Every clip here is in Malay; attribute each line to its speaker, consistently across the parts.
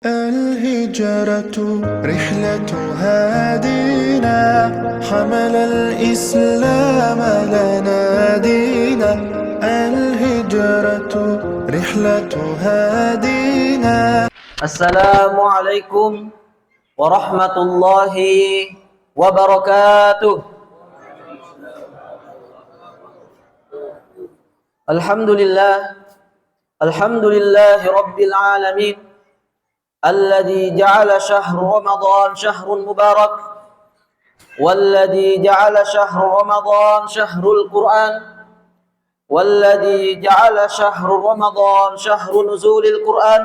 Speaker 1: الهجرة رحلة هادينا حمل الإسلام لنا دينا الهجرة رحلة هادينا.
Speaker 2: السلام عليكم ورحمة الله وبركاته. Alhamdulillah Rabbil Alamin الذي جعل شهر رمضان شهر مبارك والذي جعل شهر رمضان شهر القرآن والذي جعل شهر رمضان شهر نزول القرآن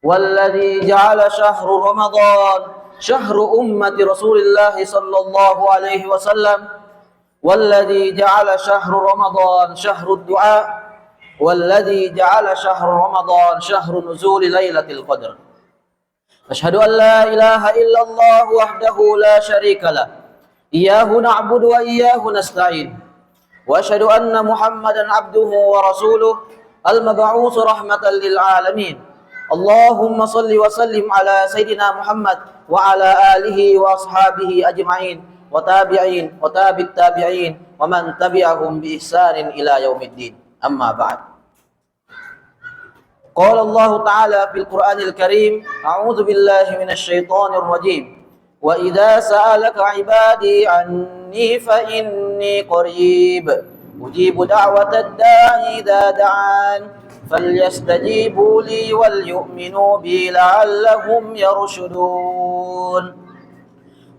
Speaker 2: والذي جعل شهر رمضان شهر أمة رسول الله صلى الله عليه وسلم والذي جعل شهر رمضان شهر الدعاء والذي جعل شهر رمضان شهر نزول ليلة القدر. أشهد أن لا إله إلا الله وحده لا شريك له إياه نعبد وإياه نستعين وأشهد أن محمدا عبده ورسوله المبعوث رحمة للعالمين. اللهم صل وسلم على سيدنا محمد وعلى آله وأصحابه أجمعين وتابعين وتابع التابعين ومن تبعهم بإحسان إلى يوم الدين. أما بعد. قال الله تعالى في القرآن الكريم: أعوذ بالله من الشيطان الرجيم وإذا سألك عبادي عني فإني قريب أجيب دعوة الداعي إذا دعان فليستجيبوا لي وليؤمنوا بي لعلهم يرشدون.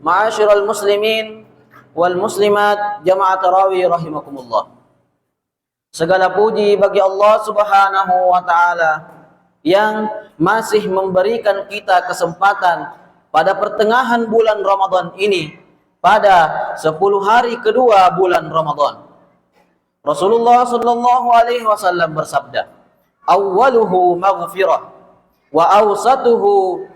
Speaker 2: معاشر المسلمين والmuslimat jamaah tarawih rahimakumullah. Segala puji bagi Allah Subhanahu wa Ta'ala yang masih memberikan kita kesempatan pada pertengahan bulan Ramadan ini, pada 10 hari kedua bulan Ramadan. Rasulullah sallallahu alaihi wasallam bersabda, "Awwaluhu maghfirah wa awsatuhu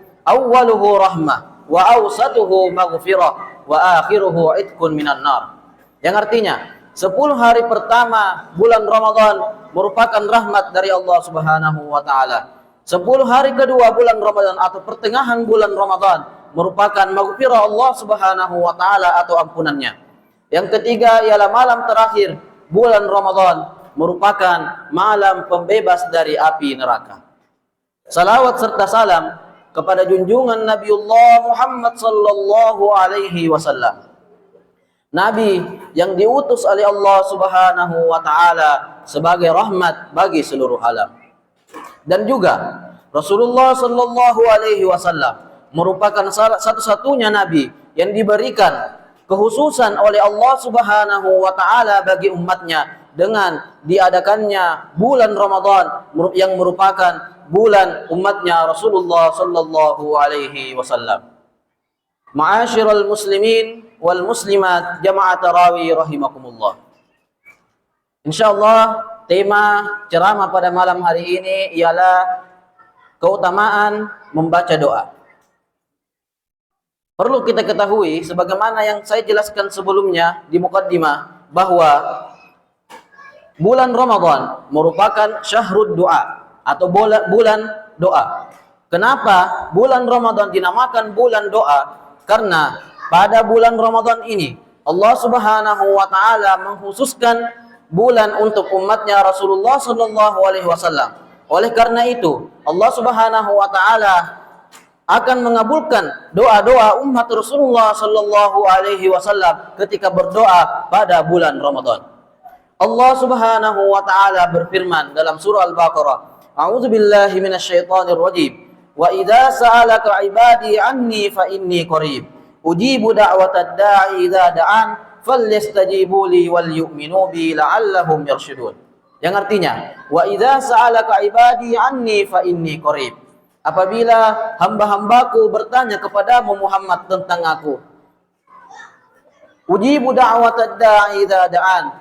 Speaker 2: rahmah wa awsatuhu maghfirah wa akhiruhu itqun minan nar." Yang artinya 10 hari pertama bulan Ramadan merupakan rahmat dari Allah Subhanahu wa Ta'ala. 10 hari kedua bulan Ramadan atau pertengahan bulan Ramadan merupakan maghfirah Allah Subhanahu wa Ta'ala atau ampunannya. Yang ketiga ialah malam terakhir bulan Ramadan merupakan malam pembebas dari api neraka. Salawat serta salam kepada junjungan Nabiullah Muhammad sallallahu alaihi wasallam, Nabi yang diutus oleh Allah Subhanahu wa Ta'ala sebagai rahmat bagi seluruh alam. Dan juga Rasulullah sallallahu alaihi wasallam merupakan satu-satunya nabi yang diberikan kekhususan oleh Allah Subhanahu wa Ta'ala bagi umatnya dengan diadakannya bulan Ramadan yang merupakan bulan umatnya Rasulullah sallallahu alaihi wasallam. Ma'asyiral muslimin wal muslimat jamaah tarawih rahimakumullah. Insyaallah tema ceramah pada malam hari ini ialah keutamaan membaca doa. Perlu kita ketahui sebagaimana yang saya jelaskan sebelumnya di muqaddimah bahwa bulan Ramadan merupakan syahrud doa atau bulan doa. Kenapa bulan Ramadan dinamakan bulan doa? Karena pada bulan Ramadan ini Allah Subhanahu wa Ta'ala mengkhususkan bulan untuk umatnya Rasulullah sallallahu alaihi wasallam. Oleh karena itu Allah Subhanahu wa Ta'ala akan mengabulkan doa-doa umat Rasulullah sallallahu alaihi wasallam ketika berdoa pada bulan Ramadan. Allah Subhanahu wa Ta'ala berfirman dalam surah Al-Baqarah, A'udzu billahi minasyaitonir rajim. Wa idza sa'alaka 'ibadi 'anni fa inni qarib ujibu da'watad da'i idza da'an falyastajibu li wal yu'minu bi la'allahum yarshudun. Yang artinya, wa idza sa'alaka 'ibadi 'anni fa inni qarib. Apabila hamba-hambaku bertanya kepadamu Muhammad tentang aku, ujibu da'watad da'i idza da'an,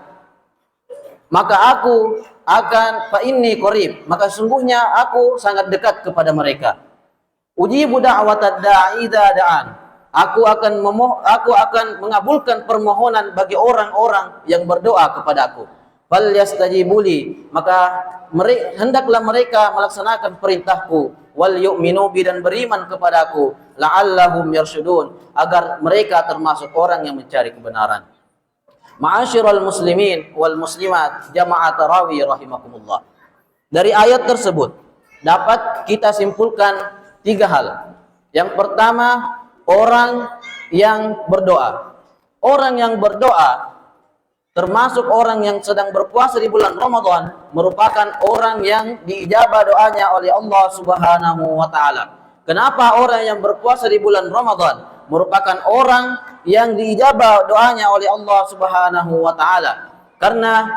Speaker 2: maka aku akan fa inni qarib, maka sungguhnya aku sangat dekat kepada mereka. Ujibu da'watad da'i idza da'an, aku akan mengabulkan permohonan bagi orang-orang yang berdoa kepadaku. falyastajibu li, maka hendaklah mereka melaksanakan perintahku, wal yu'minu bi, dan beriman kepadaku, la'allahum yarsyudun, agar mereka termasuk orang yang mencari kebenaran. Ma'asyiral muslimin wal muslimat jamaah tarawih rahimakumullah. Dari ayat tersebut dapat kita simpulkan 3 hal. Yang pertama, orang yang berdoa. Orang yang berdoa, termasuk orang yang sedang berpuasa di bulan Ramadan, merupakan orang yang diijabah doanya oleh Allah Subhanahu wa taala. Kenapa orang yang berpuasa di bulan Ramadan merupakan orang yang diijabah doanya oleh Allah Subhanahu wa taala? Karena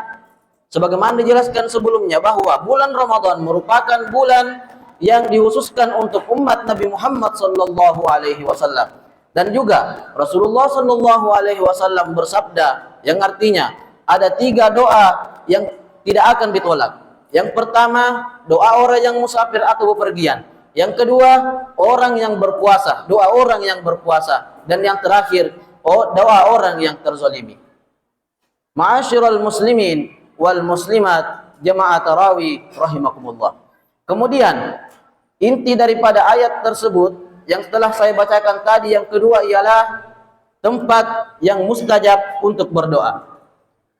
Speaker 2: sebagaimana dijelaskan sebelumnya bahwa bulan Ramadan merupakan bulan yang dikhususkan untuk umat Nabi Muhammad sallallahu alaihi wasallam. Dan juga Rasulullah sallallahu alaihi wasallam bersabda yang artinya ada 3 doa yang tidak akan ditolak. Yang pertama, doa orang yang musafir atau bepergian. Yang kedua, orang yang berpuasa, doa orang yang berpuasa. Dan yang terakhir, doa orang yang terzalimi. Ma'asyiral muslimin wal muslimat jamaah tarawih rahimakumullah. Kemudian inti daripada ayat tersebut yang telah saya bacakan tadi, yang kedua ialah tempat yang mustajab untuk berdoa.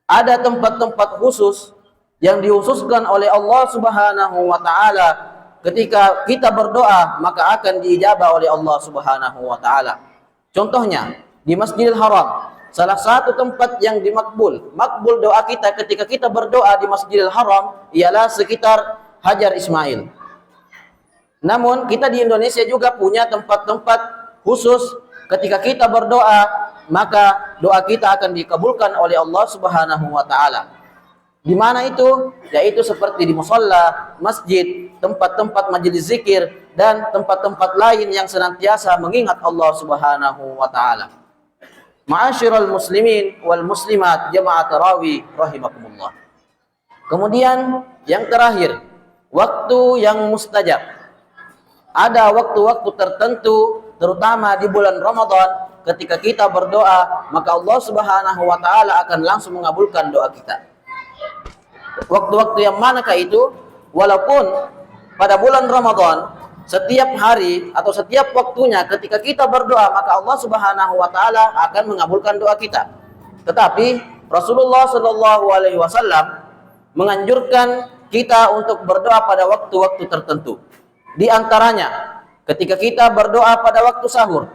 Speaker 2: Ada tempat-tempat khusus yang dikhususkan oleh Allah Subhanahu wa taala. Ketika kita berdoa, maka akan diijabah oleh Allah Subhanahu wa taala. Contohnya di Masjidil Haram, salah satu tempat yang makbul doa kita ketika kita berdoa di Masjidil Haram ialah sekitar Hajar Ismail. Namun kita di Indonesia juga punya tempat-tempat khusus ketika kita berdoa, maka doa kita akan dikabulkan oleh Allah Subhanahu wa taala. Di mana itu? Yaitu seperti di musalla, masjid, tempat-tempat majelis zikir, dan tempat-tempat lain yang senantiasa mengingat Allah Subhanahu wa taala. Ma'asyiral muslimin wal muslimat jamaah tarawih rahimakumullah. Kemudian yang terakhir, waktu yang mustajab. Ada waktu-waktu tertentu, terutama di bulan Ramadan, ketika kita berdoa, maka Allah Subhanahu wa taala akan langsung mengabulkan doa kita. Waktu-waktu yang manakah itu? Walaupun pada bulan Ramadan setiap hari atau setiap waktunya ketika kita berdoa, maka Allah Subhanahu wa taala akan mengabulkan doa kita. Tetapi Rasulullah sallallahu alaihi wasallam menganjurkan kita untuk berdoa pada waktu-waktu tertentu. Di antaranya ketika kita berdoa pada waktu sahur,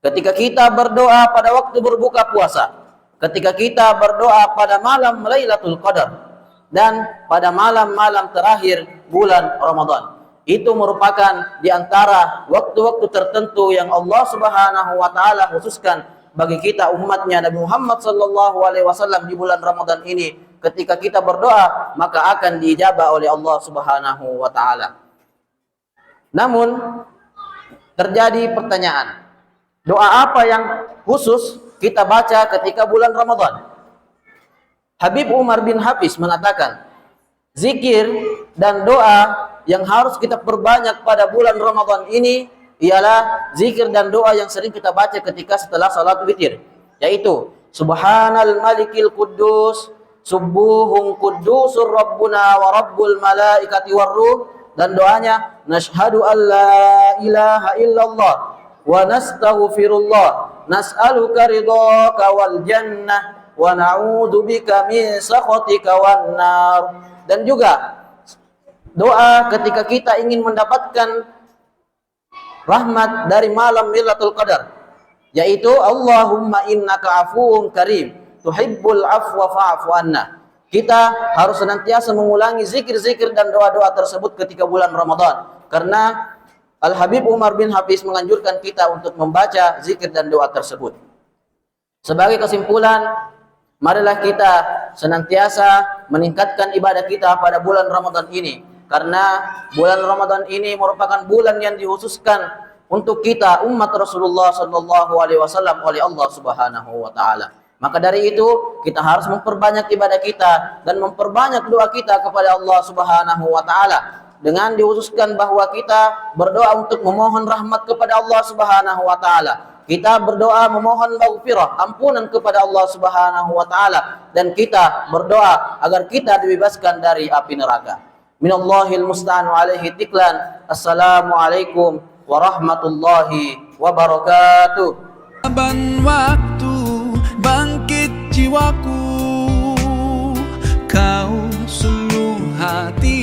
Speaker 2: ketika kita berdoa pada waktu berbuka puasa, ketika kita berdoa pada malam Lailatul Qadar, dan pada malam-malam terakhir bulan Ramadan. Itu merupakan di antara waktu-waktu tertentu yang Allah Subhanahu wa taala khususkan bagi kita umatnya Nabi Muhammad sallallahu alaihi wasallam di bulan Ramadan ini. Ketika kita berdoa, maka akan diijabah oleh Allah Subhanahu wa taala. Namun terjadi pertanyaan, doa apa yang khusus kita baca ketika bulan Ramadan? Habib Umar bin Hafiz mengatakan, zikir dan doa yang harus kita perbanyak pada bulan Ramadan ini ialah zikir dan doa yang sering kita baca ketika setelah salat witir, yaitu Subhanal Malikil Quddus, Subuhun Quddusur Rabbuna wa Rabbul Malaikati Warruh, dan doanya Nashhadu an la ilaha illallah wa nastaghfirullah nas'aluka ridhaka wal jannah wa na'udzubika min sakhatika wan nar. Dan juga doa ketika kita ingin mendapatkan rahmat dari malam Lailatul Qadar, yaitu Allahumma innaka afuwun karim tuhibbul afwa fa'fu anna. Kita harus senantiasa mengulangi zikir-zikir dan doa-doa tersebut ketika bulan Ramadan, karena Al-Habib Umar bin Hafiz menganjurkan kita untuk membaca zikir dan doa tersebut. Sebagai kesimpulan, marilah kita senantiasa meningkatkan ibadah kita pada bulan Ramadan ini, karena bulan Ramadan ini merupakan bulan yang dikhususkan untuk kita umat Rasulullah sallallahu alaihi wasallam oleh Allah Subhanahu wa taala. Maka dari itu kita harus memperbanyak ibadah kita dan memperbanyak doa kita kepada Allah Subhanahu wa taala, dengan dikhususkan bahwa kita berdoa untuk memohon rahmat kepada Allah Subhanahu wa taala. Kita berdoa memohon maghfirah, ampunan kepada Allah Subhanahu wa taala, dan kita berdoa agar kita dibebaskan dari api neraka. Minallahil musta'an wa alaihi tiklan. Assalamualaikum warahmatullahi wabarakatuh.
Speaker 3: Ban waktu bangkit jiwaku, kau sungguh hati